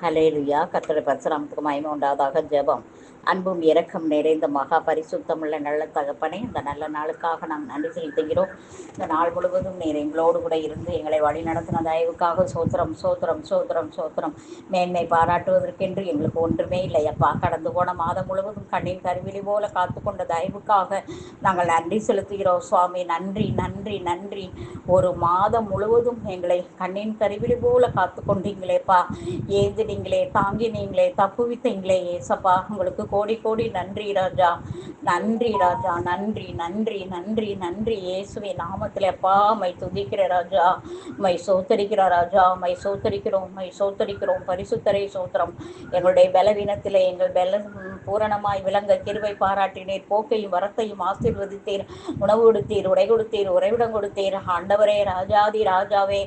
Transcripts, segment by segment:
ஹல்லேலூயா. கர்த்தருடைய பரிசுநாமத்துக்கு மகிமை உண்டாவதாக. ஜெபம். அன்பும் இரக்கம் நிறைந்த மகா பரிசுத்தமுள்ள நல்ல தகப்பனே, இந்த நல்ல நாளுக்காக நாங்கள் நன்றி செலுத்துகிறோம். இந்த நாள் முழுவதும் நீர் எங்களோடு கூட இருந்து எங்களை வழி நடத்தின தயவுக்காக சோத்திரம் சோத்திரம் சோத்திரம் சோத்திரம். மேன்மை பாராட்டுவதற்கென்று எங்களுக்கு ஒன்றுமே இல்லையப்பா. கடந்து போன மாதம் முழுவதும் கண்ணின் கருவிழி போல காத்து கொண்ட தயவுக்காக நாங்கள் நன்றி செலுத்துகிறோம் சுவாமி. நன்றி நன்றி நன்றி. ஒரு மாதம் முழுவதும் எங்களை கண்ணின் கருவிழி போல காத்து கொண்டீங்களேப்பா. ஏந்தினீங்களே, தாங்கினீங்களே, தப்புவித்தீங்களே ஏசப்பா. உங்களுக்கு கோடி கோடி நன்றி ராஜா. நன்றி ராஜா. நன்றி நன்றி நன்றி நன்றி. இயேசுவே நாமத்தில் அப்பா மை துதிக்கிற ராஜா, மை சோத்தரிக்கிற ராஜா, மை சோத்தரிக்கிறோம், மை சோத்தரிக்கிறோம். பரிசுத்தரை சோத்திரம். எங்களுடைய பலவீனத்திலே எங்கள் பல பூரணமாய் விளங்க கிருபை பாராட்டினீர். போக்கையும் வரத்தையும் ஆசீர்வதித்தீர். உணவு கொடுத்தீர், உடை கொடுத்தீர், உறைவிடம் கொடுத்தீர். ஆண்டவரே, ராஜாதி ராஜாவே,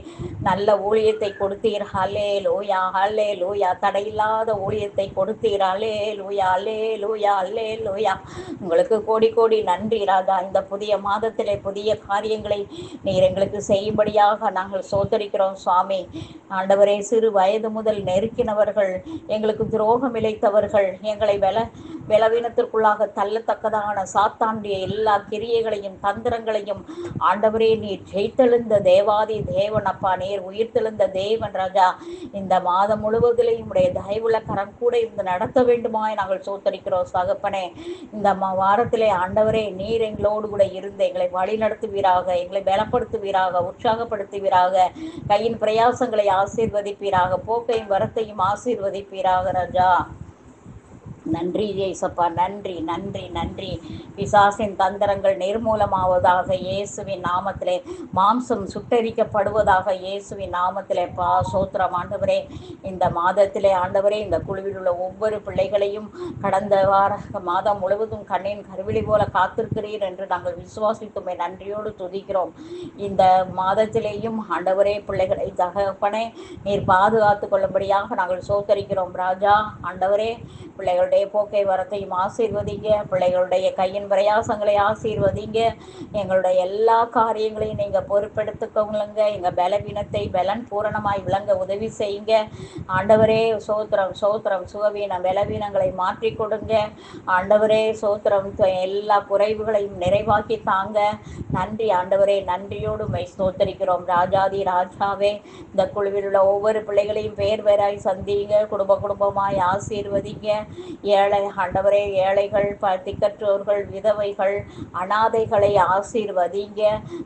நல்ல ஊழியத்தை கொடுத்தீர். ஹல்லே லூயா, ஹல்லே லூயா. தடையில்லாத ஊழியத்தை கொடுத்தீர். ஹல்லே லூயா, ஹல்லே லூயா, ஹல்லே லூயா. உங்களுக்கு கோடி கோடி நன்றி ராஜா. இந்த புதிய மாதத்திலே புதிய காரியங்களை நீர் எங்களுக்கு செய்யும்படியாக நாங்கள் சோதரிக்கிறோம் சுவாமி. ஆண்டவரே, சிறு வயது முதல் நெருக்கினவர்கள், எங்களுக்கு துரோகம் இழைத்தவர்கள், எங்களை பலவீனத்திற்குள்ளாக தள்ளத்தக்கதான சாத்தாண்டிய எல்லா கிரியைகளையும் தந்திரங்களையும் ஆண்டவரே நீர் ஜெயித்தெழுந்த தேவாதி தேவன் அப்பா. நீர் உயிர்த்தெழுந்த தேவன் ராஜா. இந்த மாதம் முழுவதிலையும் உடைய தயவுள்ள கரம் கூட இருந்து நடத்த வேண்டுமாய் நாங்கள் சோத்தரிக்கிறோம் தகப்பனே. இந்த வாரத்திலே ஆண்டவரே நீர் எங்களோடு கூட இருந்து எங்களை வழி நடத்துவீராக, எங்களை பலப்படுத்துவீராக, உற்சாகப்படுத்துவீராக, கையின் பிரயாசங்களை ஆசீர்வதிப்பீராக, போக்கையும் வரத்தையும் ஆசீர்வதிப்பீராக ராஜா. நன்றி ஏசப்பா. நன்றி நன்றி நன்றி. பிசாசின் தந்திரங்கள் நிர்மூலமாவதாக இயேசுவின் நாமத்திலே. மாம்சம் சுட்டரிக்கப்படுவதாக இயேசுவின் நாமத்திலே பா. சோத்திரம் ஆண்டவரே. இந்த மாதத்திலே ஆண்டவரே இந்த குழுவில் உள்ள ஒவ்வொரு பிள்ளைகளையும் கடந்த வார மாதம் முழுவதும் கண்ணின் கருவிழி போல காத்திருக்கிறீர் என்று நாங்கள் விசுவாசித்துமை நன்றியோடு துதிக்கிறோம். இந்த மாதத்திலேயும் ஆண்டவரே பிள்ளைகளை தகப்பனே நீர் பாதுகாத்து கொள்ளும்படியாக நாங்கள் சோத்தரிக்கிறோம் ராஜா. ஆண்டவரே, பிள்ளைகளுடைய போக்கை வரத்தையும் ஆசீர்வதிங்க. பிள்ளைகளுடைய கையின் பிரயாசங்களை ஆசீர்வதிங்க. எங்களுடைய எல்லா காரியங்களையும் நீங்கள் பொறுப்பெடுத்துக்கொள்ளுங்க. எங்கள் பலவீனத்தை பலன் பூரணமாய் விளங்க உதவி செய்யுங்க ஆண்டவரே. சோத்திரம் சோத்திரம். சுகவீன பலவீனங்களை மாற்றி கொடுங்க ஆண்டவரே. சோத்திரம். எல்லா குறைவுகளையும் நிறைவாக்கி தாங்க. நன்றி ஆண்டவரே. நன்றியோடு மை ஸ்தோத்தரிக்கிறோம் ராஜாதி ராஜாவே. இந்த குழுவில் உள்ள ஒவ்வொரு பிள்ளைகளையும் பேர் பேராய் சந்திங்க. குடும்ப குடும்பமாய் ஆசீர்வதிங்க. ஏழை ஆண்டவரே, ஏழைகள், திக்கற்றோர்கள், விதவைகள், அனாதைகளை ஆசீர்வதிங்க.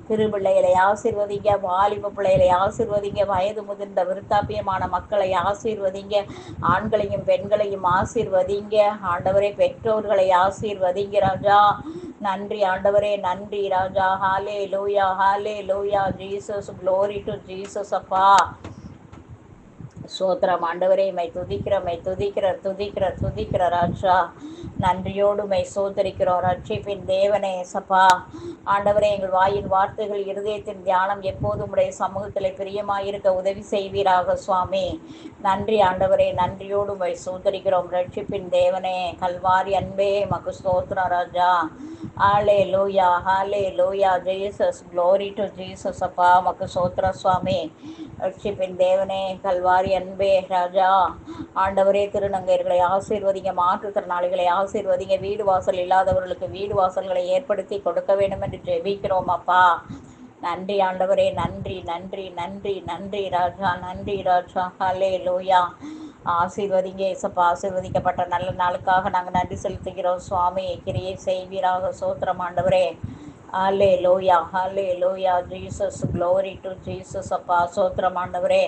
திருபிள்ளைகளை ஆசீர்வதிங்க. வாலிப பிள்ளைகளை ஆசீர்வதிங்க. வயது முதிர்ந்த விருத்தாப்பியமான மக்களை ஆசீர்வதிங்க. ஆண்களையும் பெண்களையும் ஆசீர்வதிங்க ஆண்டவரே. பெற்றோர்களை ஆசீர்வதிங்க ராஜா. நன்றி ஆண்டவரே. நன்றி ராஜா. ஹாலே லூயா, hallelujah. Jesus, glory to Jesus அப்பா. சோத்திரம் ஆண்டவரே. மை துதிக்கிற மை துதிக்கிற துதிக்கிற துதிக்கிற ராஜா. நன்றியோடு மை சோதரிக்கிறோம். ரட்சிப்பின் தேவனே சப்பா. ஆண்டவரே, எங்கள் வாயின் வார்த்தைகள் இருதயத்தின் தியானம் எப்போதும் உடைய சமூகத்தில் பிரியமாயிருக்க உதவி செய்வீராக சுவாமி. நன்றி ஆண்டவரே. நன்றியோடு மை சோதரிக்கிறோம். ரட்சிப்பின் தேவனே, கல்வாரி அன்பே, மக்கு ஸ்தோத்திரம் ராஜா. ஹாலே லூயா, hallelujah. Jesus, glory to Jesus அப்பா. மக்கு சோத்திர சுவாமி. ரட்சிப்பின் தேவனே, கல்வாரி அன்பே ராஜா. ஆண்டவரே, திருநங்கையர்களை ஆசீர்வதிங்க. மாற்றுத்திறனாளிகளை ஆசீர்வதிங்க. வீடு வாசல் இல்லாதவர்களுக்கு வீடு வாசல்களை ஏற்படுத்தி கொடுக்க வேண்டும் என்று ஜெபிக்கிறோம் அப்பா. நன்றி ஆண்டவரே. நன்றி நன்றி நன்றி நன்றி ராஜா. நன்றி ராஜா. ஹல்லே லூயா. ஆசீர்வதிங்க ஏசப்பா. ஆசீர்வதிக்கப்பட்ட நல்ல நாளுக்காக நாங்கள் நன்றி செலுத்துகிறோம் சுவாமி. கிரியை செய்வீராக. சோத்திரம் ஆண்டவரே. ஹல்லே லூயா, ஹல்லே லூயா. ஜீசஸ், க்ளோரி டு ஜீசஸ் அப்பா. சோத்திரம் ஆண்டவரே.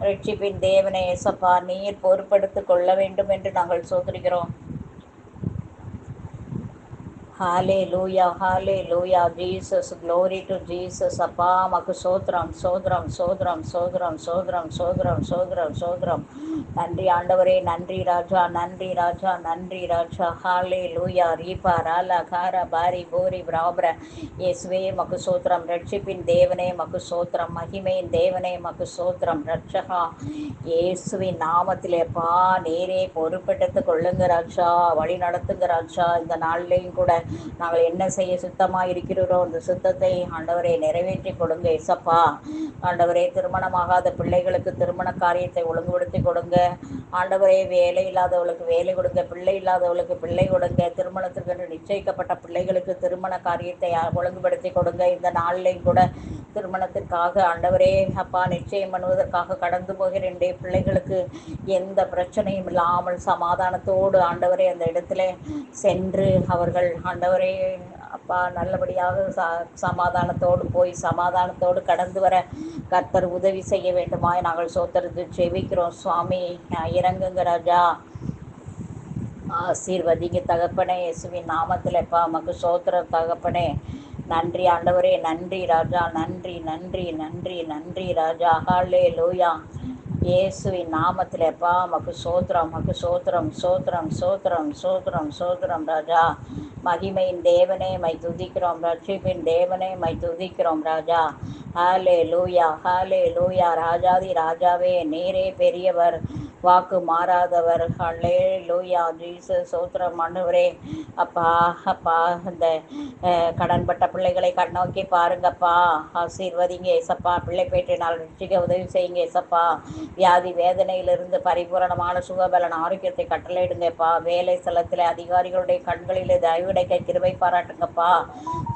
ரட்சிப்பின் தேவனே ஏசப்பா, நீர் பொறுப்பெடுத்து கொள்ள வேண்டும் என்று நாங்கள் சோதரிக்கிறோம். ஹாலே லூயா, hallelujah. Jesus, glory to Jesus அப்பா. மக்கு சோத்ரம் சோத்ரம் சோத்ரம் சோத்ரம் சோத்ரம் சோத்ரம் சோத்ரம் சோத்ரம். நன்றி ஆண்டவரே. நன்றி ராஜா. நன்றி ராஜா. நன்றி ராஜா. ஹாலே லூயா. ரீபா ராலா காரா பாரி போரி பிராபர. இயேசுவே மக்கு சோத்ரம். ரட்சிப்பின் தேவனே மக்கு சோத்ரம். மகிமையின் தேவனே மக்கு சோத்ரம். ரட்சகா இயேசுவின் நாமத்திலேப்பா, நேரே பொறுப்பெடுத்து கொள்ளுங்க ராஜா. வழி நடத்துங்க ராஜா. இந்த நாளிலேயும் கூட நாங்கள் என்ன செய்ய சுத்தமாக இருக்கிறோம் அந்த சுத்தத்தை ஆண்டவரை நிறைவேற்றி கொடுங்க இசப்பா. ஆண்டவரே, திருமணமாகாத பிள்ளைகளுக்கு திருமண காரியத்தை ஒழுங்குபடுத்தி கொடுங்க ஆண்டவரே. வேலை இல்லாதவளுக்கு வேலை கொடுங்க, பிள்ளை இல்லாதவளுக்கு பிள்ளை கொடுங்க, திருமணத்திற்கு நிச்சயிக்கப்பட்ட பிள்ளைகளுக்கு திருமண காரியத்தை ஒழுங்குபடுத்தி கொடுங்க. இந்த நாளிலையும் கூட திருமணத்திற்காக ஆண்டவரே அப்பா நிச்சயம் பண்ணுவதற்காக கடந்து போகிறேன் பிள்ளைகளுக்கு எந்த பிரச்சனையும் இல்லாமல் சமாதானத்தோடு ஆண்டவரே அந்த இடத்துல சென்று அவர்கள் ஆண்டவரே அப்பா நல்லபடியாக சமாதானத்தோடு போய் சமாதானத்தோடு கடந்து வர கர்த்தர் உதவி செய்ய வேண்டுமாய் நாங்கள் சோத்திரத்து செபிக்கிறோம் சுவாமி. இறங்குங்க ராஜா, ஆசீர்வதிங்க தகப்பனே. இயேசுவின் நாமத்தில் அப்பா மக்கு சோத்திரம் தகப்பனே. நன்றி ஆண்டவரே, நன்றி ராஜா, நன்றி நன்றி நன்றி நன்றி ராஜா. ஹல்லேலூயா. இயேசுவின் நாமத்தில் அப்பா மக்கு சோத்திரம், மக்கு சோத்திரம், சோத்திரம் சோத்திரம் சோத்திரம் சோத்திரம் ராஜா. மகிமையின் தேவனே மை துதிக்கிறோம், ரட்சிப்பின் தேவனே மை துதிக்கிறோம் ராஜா. ஹல்லேலூயா, ஹல்லேலூயா. ராஜாதி ராஜாவே, நீரே பெரியவர், வாக்கு மாறாதவர். ஹல்லேலூயா ஜீசஸ். சோத்திரம் ஆண்டவரே. அப்பா அப்பா இந்த கடன்பட்ட பிள்ளைகளை கண்ணோக்கி பாருங்கப்பா, ஆசீர்வதிங்க ஏசப்பா. பிள்ளை பேற்றினால் ரட்சிக்க உதவி செய்யுங்க ஏசப்பா. வியாதி வேதனையிலிருந்து பரிபூரணமான சுகபலன் ஆரோக்கியத்தை கட்டளையிடுங்கப்பா. வேலை ஸ்தலத்தில் அதிகாரிகளுடைய கண்களில் தயவுடைக்க கிருபை பாராட்டுங்கப்பா.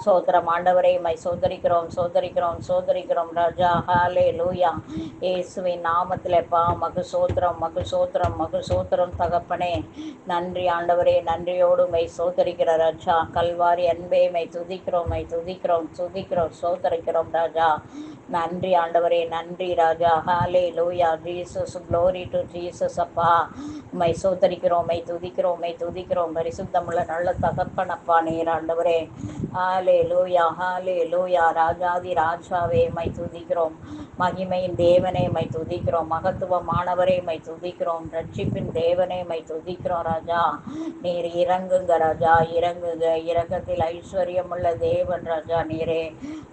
சோத்திரம் ஆண்டவரே மை சோதரிக்கிறோம் சோதரிக்கிறோம் சோதரிக்கிறோம் ராஜா. ஹல்லேலூயா. இயேசுவின் நாமத்திலப்பா மகு சோத்திரம், மகு சோத்திரம், மகு சோத்திரம் தகப்பனே. நன்றி ஆண்டவரே, நன்றியோடு மை சோதரிக்கிற ராஜா. கல்வாரி அன்பே மை துதிக்கிறோம், மை துதிக்கிறோம் துதிக்கிறோம் சோதரிக்கிறோம் ராஜா. நன்றி ஆண்டவரே, நன்றி ராஜா. Hallelujah Jesus. Glory to Jesus அப்பா. மை சோதரிக்கிறோம், மை துதிக்கிறோம், மை துதிக்கிறோம். பரிசுத்தமுள்ள நல்ல தகப்பனப்பா நீர் ஆண்டவரே. ஹல்லேலூயா, ஹல்லேலூயா. ராஜாதி ராஜாவே மை துதிக்கிறோம். மகிமையின் தேவனே மை துதிக்கிறோம். மகத்துவமானவரே மை துதிக்கிறோம். ரட்சிப்பின் தேவனே மை துதிக்கிறோம் ராஜா. நீர் இறங்குங்க ராஜா, இறங்குங்க. இரக்கத்தில் ஐஸ்வர்யமுள்ள தேவன் ராஜா நீரே.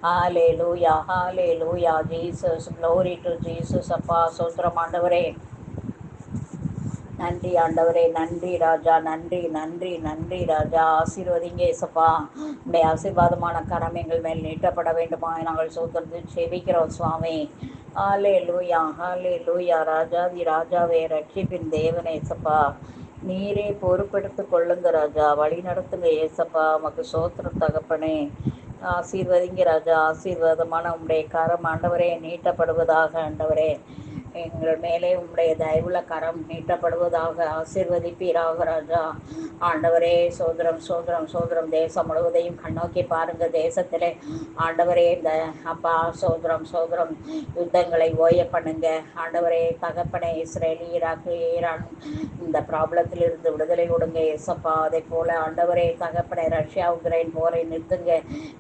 ஹல்லேலூயா, hallelujah Jesus. Glory to Jesus அப்பா. சோத்திரம் ஆண்டவரே. நன்றி ஆண்டவரே, நன்றி ராஜா, நன்றி நன்றி நன்றி ராஜா. ஆசீர்வதிங்க ஏசப்பா. உடைய ஆசீர்வாதமான கரம் எங்கள் மேல் நீட்டப்பட வேண்டுமா நாங்கள் சோத்திரத்தை செபிக்கிறோம் சுவாமி. ஹல்லேலூயா, ஹல்லேலூயா. ராஜாதி ராஜாவே, ரட்சிப்பின் தேவனே ஏசப்பா. நீரே பொறுப்பெடுத்து கொள்ளுங்க ராஜா, வழி நடத்துங்க ஏசப்பா. மக்கு சோத்திரம் தகப்பனே. ஆசீர்வதிங்க ராஜா. ஆசீர்வாதமான உங்களுடைய கரம் ஆண்டவரே நீட்டப்படுவதாக ஆண்டவரே. எங்கள் மேலே உம்முடைய தயவுள்ள கரம் நீட்டப்படுவதாக. ஆசீர்வதிப்பீராக ராஜா. ஆண்டவரே சோதரம் சோதரம் சோதரம். தேசம் முழுவதையும் கண்ணோக்கி பாருங்க. தேசத்திலே ஆண்டவரே இந்த அப்பா சோதரம் சோதரம் யுத்தங்களை ஓய பண்ணுங்க ஆண்டவரே. தகப்பனே, இஸ்ரேல், ஈராக்கு, ஈரான் இந்த ப்ராப்ளத்திலிருந்து விடுதலை கொடுங்க ஏசப்பா. அதே போல ஆண்டவரே தகப்பனே, ரஷ்யா உக்ரைன் போரை நிறுத்துங்க.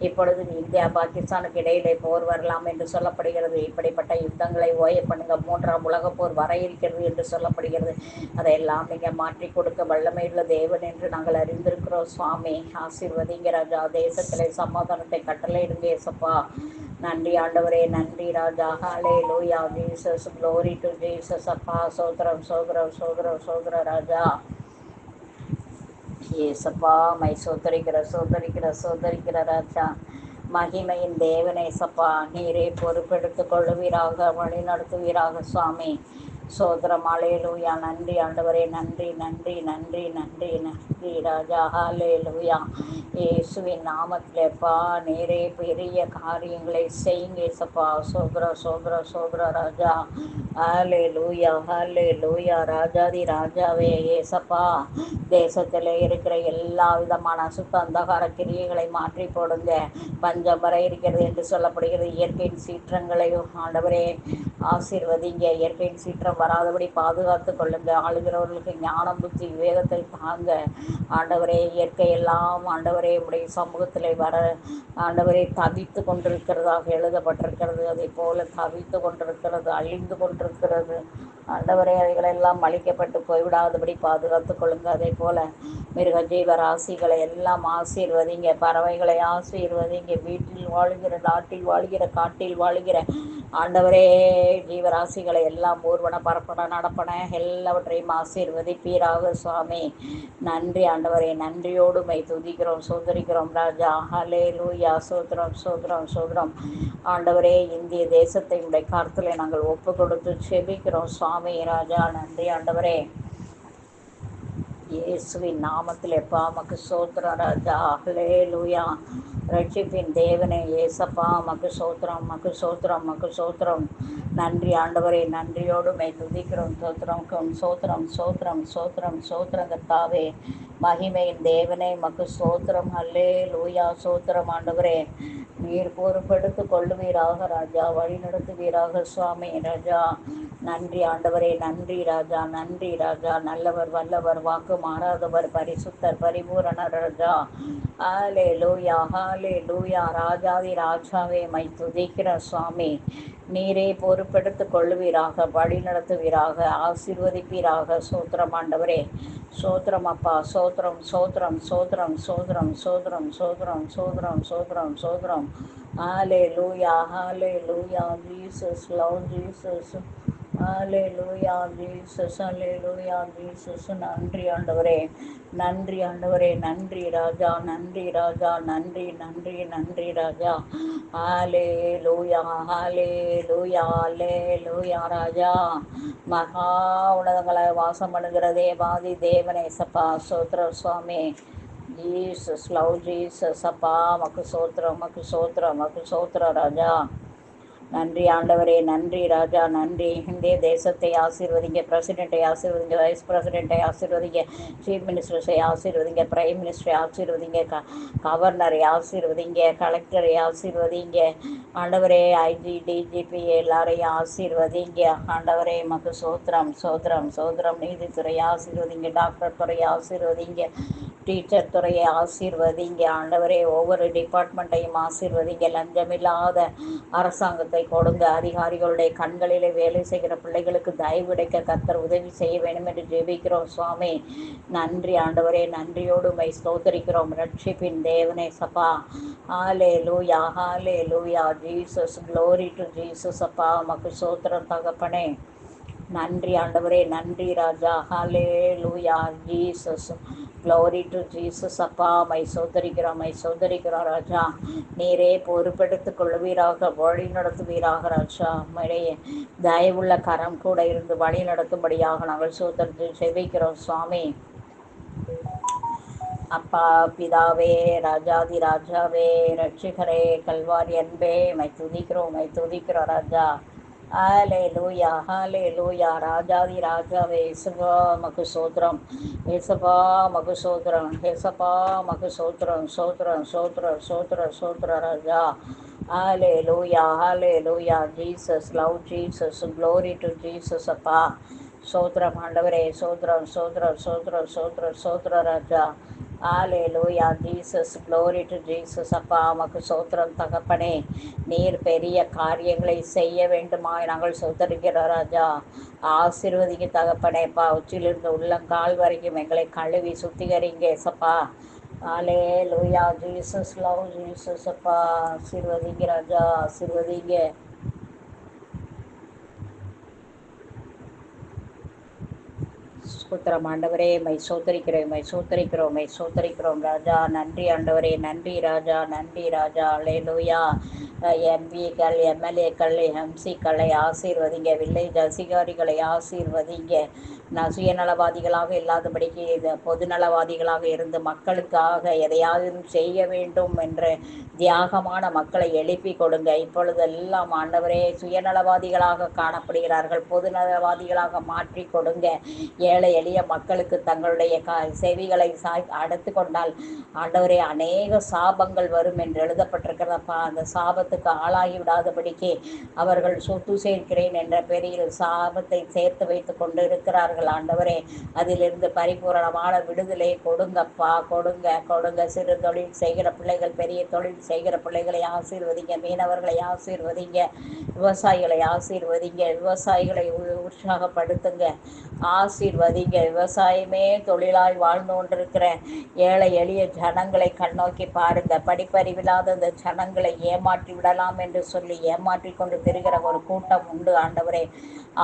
இப்பொழுது இந்தியா பாகிஸ்தானுக்கு இடையிலே போர் வரலாம் என்று சொல்லப்படுகிறது. இப்படிப்பட்ட யுத்தங்களை ஓய பண்ணுங்க. மூன்றாம் உலக போர் வர இருக்கிறது என்று சொல்லப்படுகிறது. அதையெல்லாம் நீங்க மாற்றி கொடுக்க வல்லமையுள்ள தேவன் என்று நாங்கள் அறிந்திருக்கிறோம் சுவாமி. ஆசீர்வதிங்க ராஜா. தேசத்திலே சமாதானத்தை கட்டளையிடுங்க ஏசப்பா. நன்றி ஆண்டவரே, நன்றி ராஜா. Hallelujah Jesus. Glory to Jesus அப்பா. சோதரம் சோதரம் சோதரம் சோதர ராஜா. ஏசப்பா மை சோதரிக்கிற சோதரிக்கிற சோதரிக்கிற ராஜா. மகிமையின் தேவனே சப்பா. நீரே பொறுப்பெடுத்து கொள்ளுவீராக, வழி நடத்துவீராக சுவாமி. சோதரம் ஹல்லேலூயா. நன்றி ஆண்டவரே, நன்றி நன்றி நன்றி நன்றி நன்றி ராஜா. ஹல்லேலூயா. இயேசுவின் நாமத்திலேப்பா நீரே பெரிய காரியங்களை செய்யுங்க ஏசப்பா. சோதர சோதர சோதர ராஜா. ஹல்லேலூயா, ஹல்லேலூயா. ராஜாதி ராஜாவே ஏசப்பா. தேசத்தில் இருக்கிற எல்லா விதமான அசுத்த அந்தகார கிரியைகளை மாற்றி போடுங்க. பஞ்சம் வர இருக்கிறது என்று சொல்லப்படுகிறது. இயற்கையின் சீற்றங்களையும் ஆண்டவரே ஆசீர்வதிங்க. இயற்கையின் சீற்றம் வராதபடி பாதுகாத்து கொள்ளுங்க. ஆளுகிறவர்களுக்கு ஞானம் புத்தி விவேகத்தை தாங்க ஆண்டவரே. இயற்கை எல்லாம் ஆண்டவரே உடைய சமூகத்தில் வர ஆண்டவரே தவித்து கொண்டிருக்கிறதாக எழுதப்பட்டிருக்கிறது. அதே போல தவித்து கொண்டிருக்கிறது, அழிந்து கொண்டிருக்கிறது ஆண்டவரே. அவைகளெல்லாம் அழிக்கப்பட்டு போய்விடாதபடி பாதுகாத்து கொள்ளுங்க. அதே போல மிருக ஜீவ ராசிகளை எல்லாம் ஆசீர்வதிங்க. பறவைகளை ஆசீர்வதிங்க. வீட்டில் வாழ்கிற, நாட்டில் வாழ்கிற, காட்டில் வாழ்கிற ஆண்டவரே, ஜீவராசிகளை எல்லாம் ஊர்வன பரப்பன நடப்பன எல்லாவற்றையும் ஆசீர்வதிப்பீராக சுவாமி. நன்றி ஆண்டவரே, நன்றியோடு மை துதிக்கிறோம் சோதரிக்கிறோம் ராஜா. ஹலே லூயா, சோதரம் சோதரம் சோதரம். ஆண்டவரே, இந்திய தேசத்தை உடைய கருத்துல நாங்கள் ஒப்பு கொடுத்து செபிக்கிறோம் சுவாமி ராஜா. நன்றி ஆண்டவரே, இயேசுவின் நாமத்தில் எப்பா மக்கு சோத்திரம் ராஜா. ஹல்லேலூயா. ரட்சிப்பின் தேவனே ஏசப்பா, மக்கு சோத்திரம் மக்கு சோத்திரம் மக்கு சோத்திரம். நன்றி ஆண்டவரே, நன்றியோடு மை துதிக்கிறோம் சோத்திரம் சோத்திரம் சோத்திரம் சோத்திரம் சோத்திரம் கர்த்தாவே. மகிமையின் தேவனே மக்கு சோத்திரம். ஹல்லேலூயா. சோத்திரம் ஆண்டவரே, நீர் பொறுப்பெடுத்து கொள்ளுவீராக ராஜா, வழி நடத்துவீராக சுவாமி ராஜா. நன்றி ஆண்டவரே, நன்றி ராஜா, நன்றி ராஜா. நல்லவர், வல்லவர், வாக்கு மாறாதவர், பரிசுத்தர், பரிபூரணர் ராஜா. ஹாலே லூயா, ஹாலே லூயா. ராஜாதி ராஜாவே மை துதிக்கிற சுவாமி. நீரே பொறுப்பெடுத்து கொள்ளுவீராக, வழி நடத்துவீராக, ஆசீர்வதிப்பீராக. சோத்திரம் ஆண்டவரே, சோத்திரம் அப்பா, சோத்திரம் சோத்திரம் சோத்திரம் சோத்திரம் சோத்திரம் சோத்திரம் சோத்திரம் சோத்திரம் சோத்திரம். ஹாலே லூயா, hallelujah. Jesus, love Jesus. Hallelujah Jesus, hallelujah Jesus. நன்றி ஆண்டவரே, நன்றி ஆண்டவரே, நன்றி ராஜா, நன்றி ராஜா, நன்றி நன்றி நன்றி ராஜா. ஹல்லேலூயா, ஹல்லேலூயா, ஹல்லேலூயா ராஜா. மகா உலகங்களை வாசம் பண்ணுகிற தேவாதி தேவனே சப்பா, சோத்திர சுவாமி. ஜீசஸ், லவ் ஜீசஸ் அப்பா, மக்கு சோத்திரம் மக்கு சோத்திரம் மக்கு சோத்திர ராஜா. நன்றி ஆண்டவரே, நன்றி ராஜா, நன்றி. இந்திய தேசத்தை ஆசீர்வதிங்க, பிரசிடெண்ட்டை ஆசீர்வதிங்க, வைஸ் பிரசிடெண்ட்டை ஆசீர்வதிங்க, சீஃப் மினிஸ்டர்ஸை ஆசீர்வதிங்க, பிரைம் மினிஸ்டரை ஆசீர்வதிங்க, கவர்னரை ஆசீர்வதிங்க, கலெக்டரை ஆசீர்வதிங்க ஆண்டவரே. ஐஜி டிஜிபி எல்லாரையும் ஆசீர்வதிங்க ஆண்டவரே. மக்கு சோத்திரம் சோத்திரம் சோத்திரம். நீதித்துறையை ஆசீர்வதிங்க, டாக்டர் துறையை ஆசீர்வதிங்க, டீச்சர் துறையை ஆசீர்வதிங்க ஆண்டவரே. ஒவ்வொரு டிபார்ட்மெண்ட்டையும் ஆசீர்வதிங்க. லஞ்சமில்லாத அரசாங்கத்தை கொடுங்க. அதிகாரிகளுடைய கண்களிலே வேலை செய்கிற பிள்ளைகளுக்கு தயவு கிடைக்க கர்த்தர் உதவி செய்ய வேண்டும் என்று ஜெபிக்கிறோம் சுவாமி. நன்றி ஆண்டவரே, நன்றியோடு மை ஸ்தோத்தரிக்கிறோம். ரட்சிப்பின் தேவனே சப்பா. ஹல்லேலூயா, hallelujah Jesus. Glory to Jesus அப்பா, மக்கு சோத்திரம் தகப்பனே. நன்றி ஆண்டவரே, நன்றி ராஜா. Hallelujah Jesus. Glory to Jesus அப்பா, மை சோதரிக்கிறோம் மை சோதரிக்கிறோம் ராஜா. நீரே பொறுப்பெடுத்துக் கொள்ளுவீராக, வழி நடத்துவீராக ராஜா. மழையே தயவுள்ள கரம் கூட இருந்து வழி நடத்தும்படியாக நாங்கள் சோதரித்து செபிக்கிறோம் சுவாமி. அப்பா பிதாவே, ராஜாதி ராஜாவே, ரட்சிகரே, கல்வாரி அன்பே, மை துதிக்கிறோம் மை துதிக்கிறோம் ராஜா. ஹல்லேலூயா, ஹல்லேலூயா. ராஜாதி ராஜாவே, இயேசுவா மக்கு சோத்திரம், இயேசுவா மக்கு சோத்திரம், இயேசுவா மக்கு சோத்திரம், சோத்திரம் சோத்திரம் சோத்திரம் சோத்திர ராஜா. Hallelujah, hallelujah Jesus. Love Jesus. Glory to Jesus அப்பா. சோத்திரம் ஆண்டவரே, சோத்திரம் சோத்திரம் சோத்திரம் சோத்திரம் சோத்திர ராஜா. Hallelujah Jesus. Glory to Jesus அப்பா, மக்கு சோத்திரம் தகப்பனே. நீர் பெரிய காரியங்களை செய்ய வேண்டுமாய் நாங்கள் சோதரிக்கிறோம் ராஜா. ஆசீர்வதிக்க தகப்பனேப்பா. உச்சிலிருந்து உள்ளங்கால் வரைக்கும் எங்களை கழுவி சுத்திகரிங்க சப்பா. ஹல்லேலூயா ஜீசஸ். லவ் ஜீசஸ் அப்பா. ஆசீர்வதிங்க ராஜா, ஆசீர்வதிங்க. ஸ்தோத்திரம் ஆண்டவரே, மை சோத்தரிக்கிறோம் மை சோத்தரிக்கிறோம் மை சோத்தரிக்கிறோம் ராஜா. நன்றி ஆண்டவரே, நன்றி ராஜா, நன்றி ராஜா. ஹல்லேலூயா. எம்பிக்கள், எம்எல்ஏக்கள், எம்சிக்களை ஆசீர்வதிங்க, வில்லேஜ் அதிகாரிகளை ஆசீர்வதிங்க. நான் சுயநலவாதிகளாக இல்லாதபடிக்கு பொதுநலவாதிகளாக இருந்து மக்களுக்காக எதையாவது செய்ய வேண்டும் என்ற தியாகமான மக்களை எழுப்பி கொடுங்க. இப்பொழுதெல்லாம் ஆண்டவரே சுயநலவாதிகளாக காணப்படுகிறார்கள், பொதுநலவாதிகளாக மாற்றி கொடுங்க. ஏழை எளிய மக்களுக்கு தங்களுடைய செவிகளை அடைத்து கொண்டால் ஆண்டவரே அநேக சாபங்கள் வரும் என்று எழுதப்பட்டிருக்கிறதப்பா. அந்த சாபத்துக்கு ஆளாகி விடாதபடிக்கு அவர்கள் சொத்து சேர்க்கிறேன் என்ற பெரிய சாபத்தை சேர்த்து வைத்து கொண்டு இருக்கிறார்கள் ஆண்டவரே. அதிலிருந்து பரிபூரணமான விடுதலை கொடுங்கப்பா, கொடுங்க கொடுங்க. சிறு தொழில் செய்கிற பிள்ளைகள், பெரிய தொழில் செய்கிற பிள்ளைகளை ஆசீர்வதிங்க, மீனவர்களை ஆசீர்வதிங்க, விவசாயிகளை ஆசீர்வதிங்க, விவசாயிகளை உற்சாகப்படுத்துங்க, ஆசீர்வதிங்க. விவசாயமே தொழிலாய் வாழ்ந்து கொண்டிருக்கிற ஏழை எளிய ஜனங்களை கண்ணோக்கி பாருங்க. படிப்பறிவில்லாத இந்த ஜனங்களை ஏமாற்றி விடலாம் என்று சொல்லி ஏமாற்றிக் கொண்டு திரிகிற ஒரு கூட்டம் உண்டு ஆண்டவரே.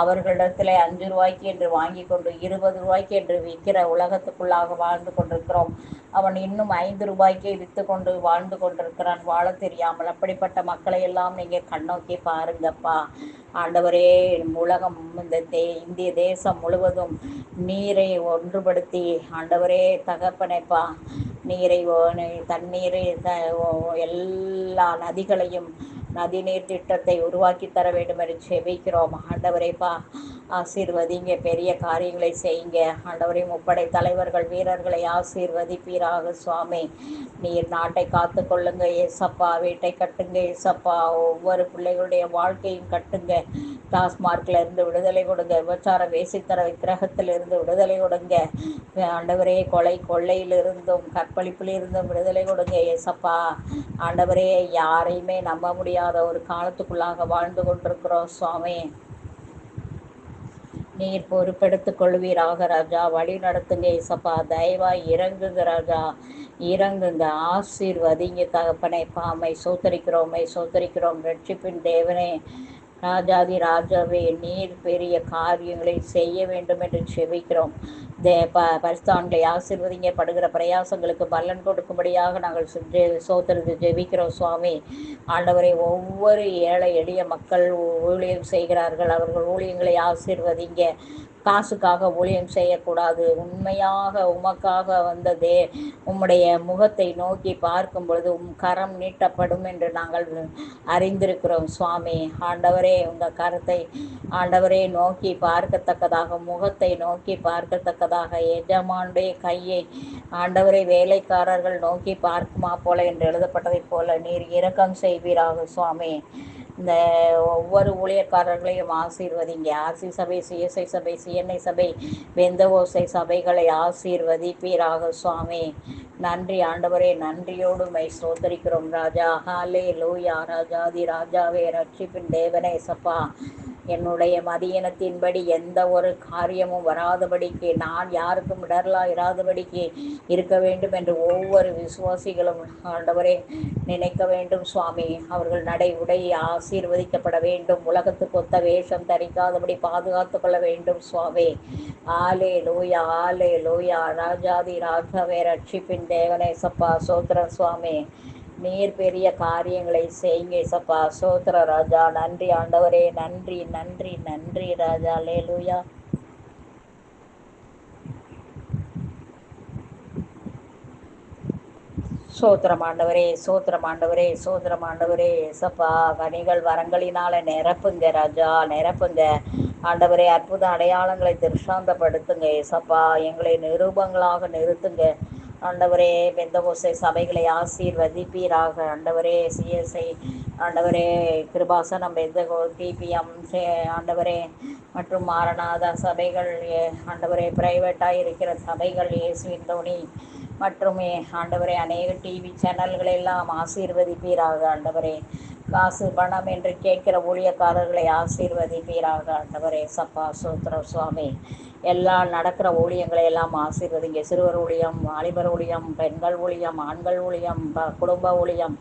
அவர்களிடத்தில் 5 ரூபாய்க்கு என்று வாங்கி கொண்டு 20 ரூபாய்க்கு என்று விற்கிற உலகத்துக்குள்ளாக வாழ்ந்து கொண்டிருக்கிறோம். அவன் இன்னும் 5 ரூபாய்க்கே விற்று கொண்டு வாழ்ந்து கொண்டிருக்கிறான், வாழ தெரியாமல். அப்படிப்பட்ட மக்களை எல்லாம் நீங்கள் கண்ணோக்கி பாருங்கப்பா ஆண்டவரே. உலகம் இந்த இந்திய தேசம் முழுவதும் நீரை ஒன்றுபடுத்தி ஆண்டவரே தகப்பனைப்பா, நீரை தண்ணீரை எல்லா நதிகளையும் நதிநீர் திட்டத்தை உருவாக்கி தர வேண்டும் என்று செபிக்கிறோம் ஆண்டவரேப்பா. ஆசீர்வதிங்க, பெரிய காரியங்களை செய்யுங்க ஆண்டவரே. முப்படை தலைவர்கள் வீரர்களை ஆசீர்வதிப்பீராக சுவாமி. நீர் நாட்டை காத்து கொள்ளுங்க ஏசப்பா. வீட்டை கட்டுங்க ஏசப்பா. ஒவ்வொரு பிள்ளைகளுடைய வாழ்க்கையும் கட்டுங்க. டாஸ்மார்க்ல இருந்து விடுதலை கொடுங்க. விபச்சார வேசித்தர விக்கிரகத்திலிருந்து விடுதலை கொடுங்க ஆண்டவரே. கொலை கொள்ளையிலிருந்தும் கற்பழிப்பிலிருந்தும் விடுதலை கொடுங்க ஏசப்பா. ஆண்டவரே, யாரையுமே நம்ப முடியாத ஒரு காலத்துக்குள்ளாக வாழ்ந்து கொண்டிருக்கிறோம் சுவாமி. நீர் பொறுப்பெடுத்துக் கொள்வீராக ராஜா. வழி நடத்துங்க ஏசப்பா. தயவாய் இறங்குங்க ராஜா, இறங்குங்க. ஆசீர்வதிங்க தகப்பனை. பாமை சோத்தரிக்கிறோம் சோத்தரிக்கிறோம். ரட்சிப்பின் தேவனே, ராஜாதி ராஜாவே, நீர் பெரிய காரியங்களை செய்ய வேண்டும் என்று செபிக்கிறோம். பரிசுத்தவான்களை ஆசீர்வதிங்க. படுகிற பிரயாசங்களுக்கு பலன் கொடுக்கும்படியாக நாங்கள் சோத்திரத்தை ஜெபிக்கிறோம் சுவாமி. ஆண்டவரை, ஒவ்வொரு ஏழை எளிய மக்கள் ஊழியம் செய்கிறார்கள். அவர்கள் ஊழியங்களை ஆசீர்வதிங்க. காசுக்காக ஊழியம் செய்யக்கூடாது. உண்மையாக உமக்காக வந்ததே உம்முடைய முகத்தை நோக்கி பார்க்கும் பொழுது கரம் நீட்டப்படும் என்று நாங்கள் அறிந்திருக்கிறோம் சுவாமி. ஆண்டவரே, உங்கள் கரத்தை ஆண்டவரே நோக்கி பார்க்கத்தக்கதாக, முகத்தை நோக்கி பார்க்கத்தக்கதாக, எஜமானுடைய கையை ஆண்டவரை வேலைக்காரர்கள் நோக்கி பார்க்குமா போல என்று எழுதப்பட்டதைப் போல நீர் இரக்கம் செய்வீராக சுவாமி. இந்த ஒவ்வொரு ஊழியக்காரர்களையும் ஆசீர்வதிங்க. ஆசி சபை, சிஎஸ்ஐ சபை, சிஎன்ஐ சபை, வெந்தவோசை சபைகளை ஆசீர்வதிப்பீராக சுவாமி. நன்றி ஆண்டவரே, நன்றியோடு மை ஸ்தோத்தரிக்கிறோம் ராஜா. ஹாலே லூயா. ராஜாதி ராஜாவே, ரட்சிப்பின் தேவனே சப்பா. என்னுடைய மதியினத்தின்படி எந்த ஒரு காரியமும் வராதபடிக்கு, நான் யாருக்கும் இடரலாக இராதபடிக்கு இருக்க வேண்டும் என்று ஒவ்வொரு விசுவாசிகளும் ஆண்டவரே நினைக்க வேண்டும் சுவாமி. அவர்கள் நடை உடை ஆசீர்வதிக்கப்பட வேண்டும். உலகத்துக்கு ஒத்த வேஷம் தரிக்காதபடி பாதுகாத்து கொள்ள வேண்டும் சுவாமி. ஆலே லூயா, ஆலே லூயா. ராஜாதி ராஜாவே, ரட்சிப்பின் தேவனே சப்பா. சோத்திரம் சுவாமி. நீர் பெரிய காரியங்களை செய்யுங்க சப்பா. சோத்திர ராஜா. நன்றி ஆண்டவரே. நன்றி நன்றி நன்றி ராஜா. அல்லேலூயா. சோத்திரம் ஆண்டவரே, சோத்திரம் ஆண்டவரே, சோத்திரம் ஆண்டவரே. சப்பா, கனிகள் வரங்களினால நிரப்புங்க ராஜா, நிரப்புங்க ஆண்டவரே. அற்புத அடையாளங்களை திருஷ்டாந்தப்படுத்துங்க ஏசப்பா. எங்களை நிரூபங்களாக நிறுத்துங்க ஆண்டவரே. பெந்தகோஸ்தே சபைகளை ஆசீர்வதிப்பீராக ஆண்டவரே. சிஎஸ்ஐ ஆண்டவரே, கிருபாசனம், பெந்தகோ, டிபிஎம் ஆண்டவரே, மற்றும் மாரநாதா சபைகள் ஆண்டவரே, பிரைவேட்டாக இருக்கிற சபைகள், இயேசுவின் தோணி மற்றும் ஆண்டவரே அநேக டிவி சேனல்கள் எல்லாம் ஆசீர்வதிப்பீராக ஆண்டவரே. காசு பணம் என்று கேட்கிற ஊழியக்காரர்களை ஆசீர்வதிப்பீராக ஆண்டவரே. சப்பா. சோத்திரம் சுவாமி. எல்லா நடக்கிற ஊழியங்களை எல்லாம் ஆசீர்வதிங்க. சிறுவர் ஊழியம், வாலிபர் ஊழியம், பெண்கள் ஊழியம், ஆண்கள் ஊழியம், குடும்ப ஊழியம்,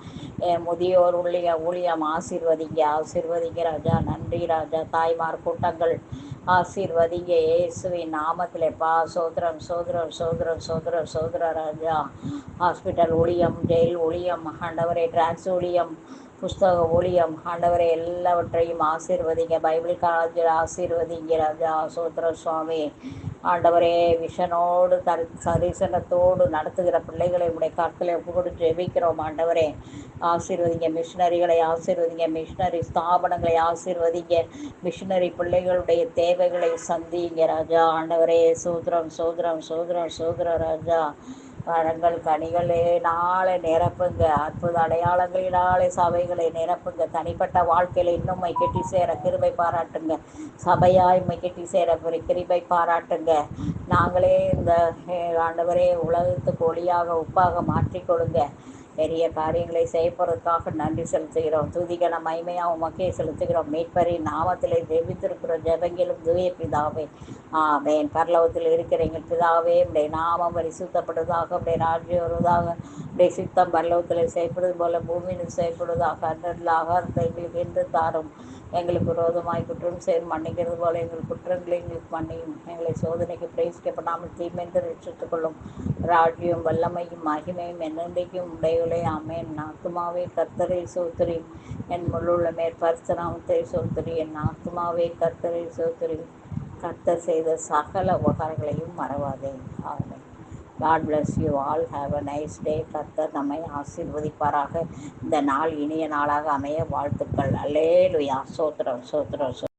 முதியோர் ஊழியம் ஆசீர்வதிங்க, ஆசீர்வதிங்க ராஜா. நன்றி ராஜா. தாய்மார் கூட்டங்கள் ஆசீர்வதிங்க இயேசுவின் நாமத்திலேப்பா. சோதரம் சோதரம் சோதரம் சோதரம் சோதர ராஜா. ஹாஸ்பிட்டல் ஊழியம், ஜெயில் ஊழியம் ஆண்டவரே, டிரான்ஸ் ஊழியம், புஸ்தக ஊழியம் ஆண்டவரை எல்லாவற்றையும் ஆசீர்வதிங்க. பைபிள் காலேஜில் ஆசீர்வதிங்க ராஜா. சோத்திர சுவாமி. ஆண்டவரே, விஷனோடு தரிசனத்தோடு நடத்துகிற பிள்ளைகளை உடைய கற்களை ஒப்புக்கொண்டு ஜெபிக்கிறோம் ஆண்டவரே. ஆசீர்வதிங்க. மிஷினரிகளை ஆசீர்வதிங்க. மிஷினரி ஸ்தாபனங்களை ஆசீர்வதிங்க. மிஷினரி பிள்ளைகளுடைய தேவைகளை சந்திங்க ராஜா. ஆண்டவரே, சோதரம் சோதரம் சோதரம் சோதர ராஜா. வரங்கள் கனிகளே நாளை நிரப்புங்க. அற்புத அடையாளங்களினாலே சபைகளை நிரப்புங்க. தனிப்பட்ட வாழ்க்கையில் இன்னும் கெட்டி சேர கிருபை பாராட்டுங்க. சபையாய் கெட்டி சேர கிருபை பாராட்டுங்க. நாங்களே இந்த ஆண்டவரே உலகத்துக்கு ஒளியாக உப்பாக மாற்றிக்கொள்ளுங்க. பெரிய காரியங்களை செய்யப்படுறதுக்காக நன்றி செலுத்துகிறோம். துதிகன மகிமையாக உமக்கே செலுத்துகிறோம். மீட்பரின் நாமத்திலே ஜெபித்திருக்கிற ஜெபங்களும் தூய பிதாவே. ஆமென். பரலோகத்தில் இருக்கிற எங்கள் பிதாவே, உடைய நாமம் பரிசுத்தப்படுவதாக, உடைய ராஜ்யம் வருவதாக, உடைய சித்தம் பரலோகத்தில் செய்யப்படுவது போல பூமியில் செய்யப்படுவதாக. அன்றதில் ஆகாரத்தை எங்களுக்கு என்று தாரும். எங்களுக்கு விரோதமாய் குற்றம் செய்து மன்னிக்கிறது போல எங்கள் குற்றங்களை எங்களுக்கு மன்னியும். எங்களை சோதனைக்கு பிரவேசிக்கப்படாமல் தீமைந்து ரட்சித்துக் கொள்ளும். ராஜ்யம் வல்லமையும் மகிமையும் என்னென்றைக்கும் உடையவளே. ஆமென். என் ஆத்துமாவே கர்த்தரை சோத்திரி, என் முள்ளுள்ள மேற்பரிசுநாமத்தை சோத்திரி. என் ஆத்துமாவே கர்த்தரை சோத்திரி. கர்த்தர் செய்த சகல உபகாரங்களையும் மறவாதே. ஆமென். God bless you all. Have a nice day. கர்த்தர் நம்மை ஆசீர்வதிப்பாராக. இந்த நாள் இனிய நாளாக அமைய வாழ்த்துக்கள். அல்லேலூயா. சோத்திரம் சோத்திரம்.